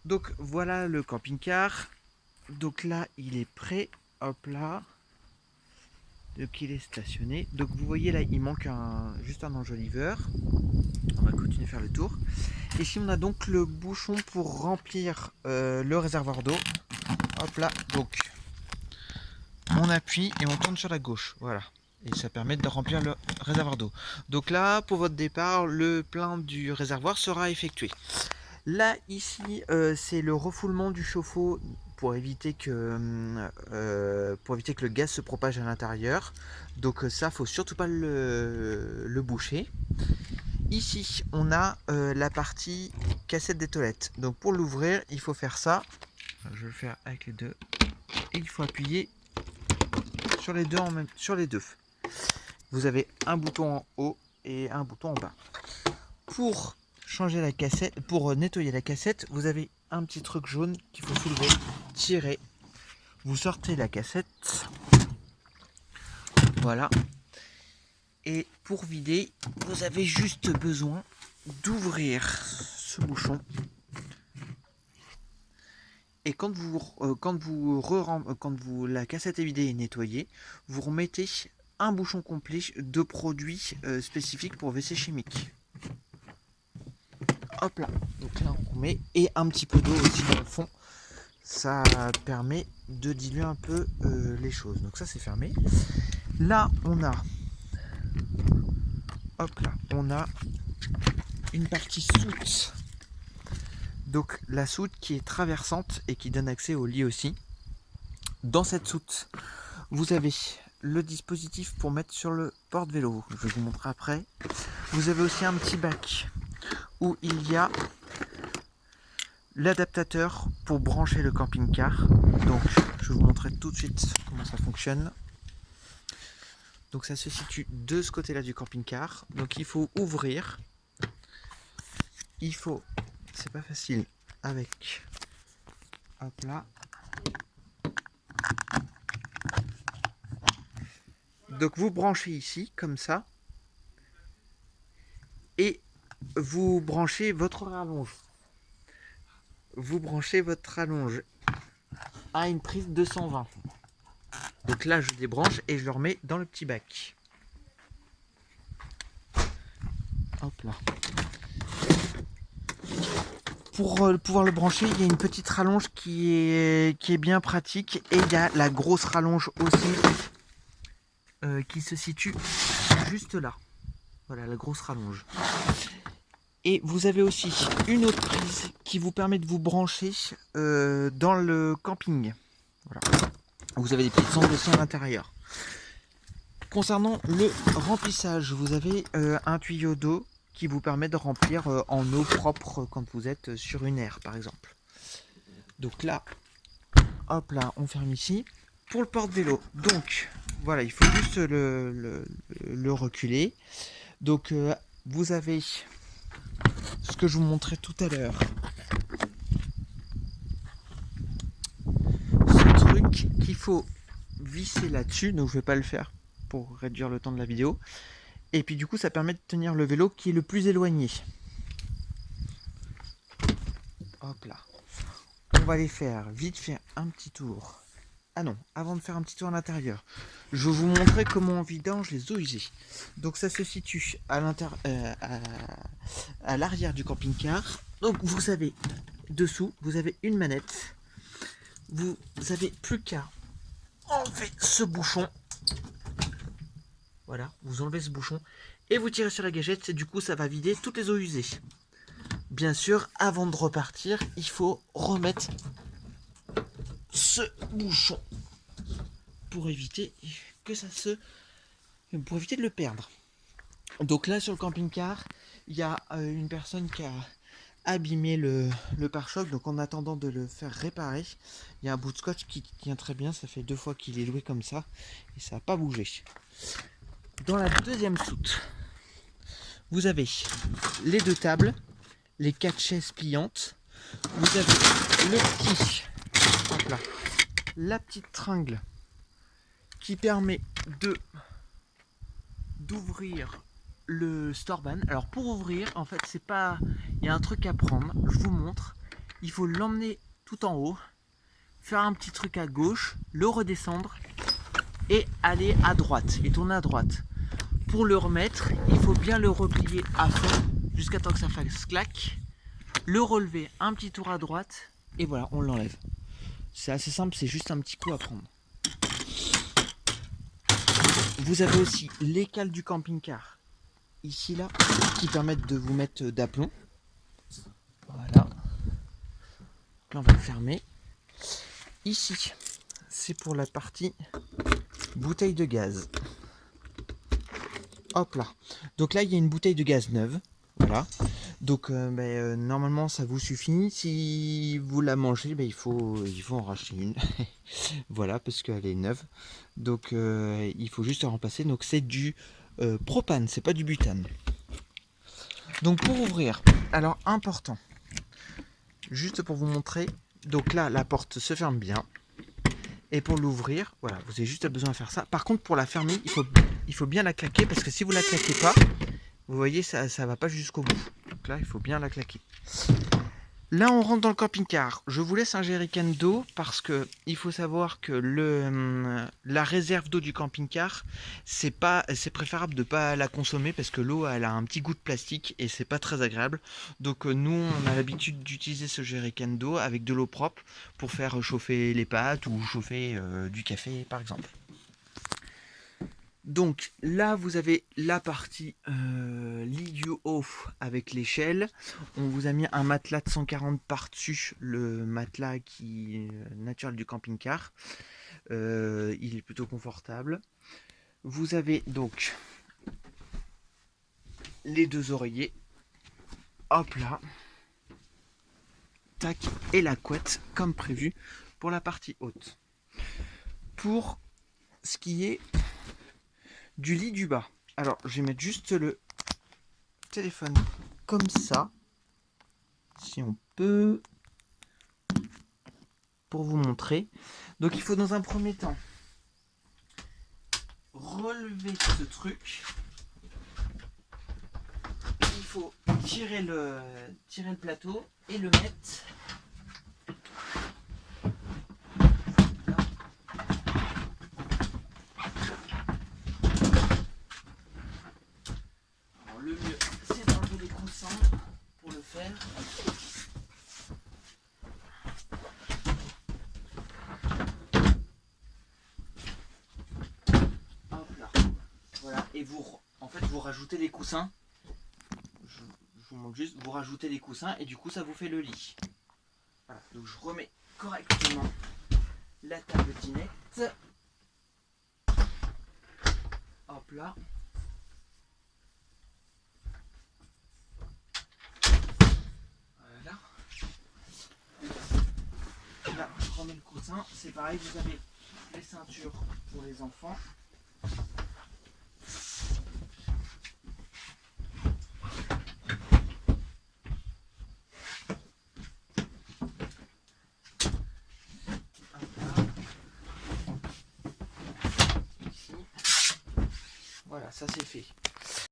Donc voilà le camping-car. Donc là, il est prêt. Hop là. Donc il est stationné. Donc vous voyez là, il manque juste un enjoliveur. On va continuer à faire le tour. Ici, on a donc le bouchon pour remplir le réservoir d'eau. Hop là. Donc on appuie et on tourne sur la gauche. Voilà. Et ça permet de remplir le réservoir d'eau. Donc là, pour votre départ, le plein du réservoir sera effectué. Là, ici, c'est le refoulement du chauffe-eau pour éviter que le gaz se propage à l'intérieur. Donc ça, faut surtout pas le boucher. Ici, on a la partie cassette des toilettes. Donc pour l'ouvrir, il faut faire ça. Je vais le faire avec les deux. Et il faut appuyer sur les deux sur les deux. Vous avez un bouton en haut et un bouton en bas. Pour changer la cassette, pour nettoyer la cassette, vous avez un petit truc jaune qu'il faut soulever, tirer. Vous sortez la cassette. Voilà. Et pour vider, vous avez juste besoin d'ouvrir ce bouchon. Et quand la cassette est vidée et nettoyée, vous remettez un bouchon complet de produits spécifiques pour WC chimique. Hop là. Donc là on remet et un petit peu d'eau aussi dans le fond. Ça permet de diluer un peu les choses. Donc ça c'est fermé. Là on a, hop là, on a une partie soute. Donc la soute qui est traversante et qui donne accès au lit aussi. Dans cette soute, vous avez le dispositif pour mettre sur le porte-vélo. Je vais vous montrer après. Vous avez aussi un petit bac où il y a l'adaptateur pour brancher le camping-car. Donc je vais vous montrer tout de suite comment ça fonctionne. Donc ça se situe de ce côté-là du camping-car. Donc il faut ouvrir. Il faut, c'est pas facile avec, hop là. Donc vous branchez ici comme ça et vous branchez votre rallonge. Vous branchez votre rallonge à une prise 220. Donc là je débranche et je le remets dans le petit bac. Hop là. Pour pouvoir le brancher, il y a une petite rallonge qui est bien pratique et il y a la grosse rallonge aussi qui se situe juste là. Voilà la grosse rallonge. Et vous avez aussi une autre prise qui vous permet de vous brancher dans le camping. Voilà. Vous avez des petites sangles aussi à l'intérieur. Concernant le remplissage, vous avez un tuyau d'eau qui vous permet de remplir en eau propre quand vous êtes sur une aire par exemple. Donc là, hop là, on ferme ici. Pour le porte-vélo, donc voilà, il faut juste le reculer. Donc vous avez ce que je vous montrais tout à l'heure. Ce truc qu'il faut visser là-dessus, donc je vais pas le faire pour réduire le temps de la vidéo. Et puis du coup ça permet de tenir le vélo qui est le plus éloigné. Hop là. On va aller faire vite fait un petit tour. Ah non, avant de faire un petit tour à l'intérieur, je vais vous montrer comment on vidange les eaux usées. Donc ça se situe à l'arrière du camping-car. Donc vous avez dessous, vous avez une manette. Vous avez plus qu'à enlever ce bouchon. Voilà, vous enlevez ce bouchon et vous tirez sur la gâchette. Et du coup, ça va vider toutes les eaux usées. Bien sûr, avant de repartir, il faut remettre ce bouchon pour éviter pour éviter de le perdre. Donc là, sur le camping-car, il y a une personne qui a abîmé le pare-choc. Donc en attendant de le faire réparer, il y a un bout de scotch qui tient très bien. Ça fait 2 fois qu'il est loué comme ça et ça n'a pas bougé. Dans la deuxième soute, vous avez les 2 tables, les 4 chaises pliantes. Vous avez hop là, la petite tringle qui permet d'ouvrir le Storban. Alors pour ouvrir, en fait, c'est pas, il y a un truc à prendre. Je vous montre. il faut l'emmener tout en haut, faire un petit truc à gauche, le redescendre et aller à droite et tourner à droite. Pour le remettre, il faut bien le replier à fond jusqu'à temps que ça fasse clac, le relever un petit tour à droite et voilà, on l'enlève. C'est assez simple, c'est juste un petit coup à prendre. Vous avez aussi les cales du camping-car ici là qui permettent de vous mettre d'aplomb. Voilà. Là on va le fermer. Ici, c'est pour la partie bouteille de gaz. Hop là. Donc là, il y a une bouteille de gaz neuve. Voilà. Donc normalement, ça vous suffit. Si vous la mangez, il faut en racheter une. Voilà, parce qu'elle est neuve. Donc il faut juste remplacer. Donc c'est du propane, c'est pas du butane. Donc pour ouvrir, alors important, juste pour vous montrer. Donc là, la porte se ferme bien. Et pour l'ouvrir, voilà, vous avez juste besoin de faire ça. Par contre, pour la fermer, il faut bien la claquer parce que si vous la claquez pas, vous voyez, ça va pas jusqu'au bout. Donc là, il faut bien la claquer. Là, on rentre dans le camping-car. Je vous laisse un jerrycan d'eau parce que il faut savoir que la réserve d'eau du camping-car, c'est préférable de pas la consommer parce que l'eau, elle a un petit goût de plastique et c'est pas très agréable. Donc nous, on a l'habitude d'utiliser ce jerrycan d'eau avec de l'eau propre pour faire chauffer les pâtes ou chauffer du café, par exemple. Donc là, vous avez la partie lit du haut avec l'échelle. On vous a mis un matelas de 140 par-dessus le matelas qui est naturel du camping-car. Il est plutôt confortable. Vous avez donc les deux oreillers. Hop là. Tac. Et la couette comme prévu pour la partie haute. Pour ce qui est du lit du bas. Alors, je vais mettre juste le téléphone comme ça. Si on peut. Pour vous montrer. Donc, il faut dans un premier temps relever ce truc. Il faut tirer le plateau et le mettre. Alors, le mieux, c'est d'enlever les coussins pour le faire. Hop là. Voilà. Et vous rajoutez les coussins. Je vous montre juste, vous rajoutez les coussins et du coup ça vous fait le lit. Voilà. Donc je remets correctement la table dinette. Hop là. Voilà. Là, je remets le coussin. C'est pareil, vous avez les ceintures pour les enfants. Voilà, ça c'est fait.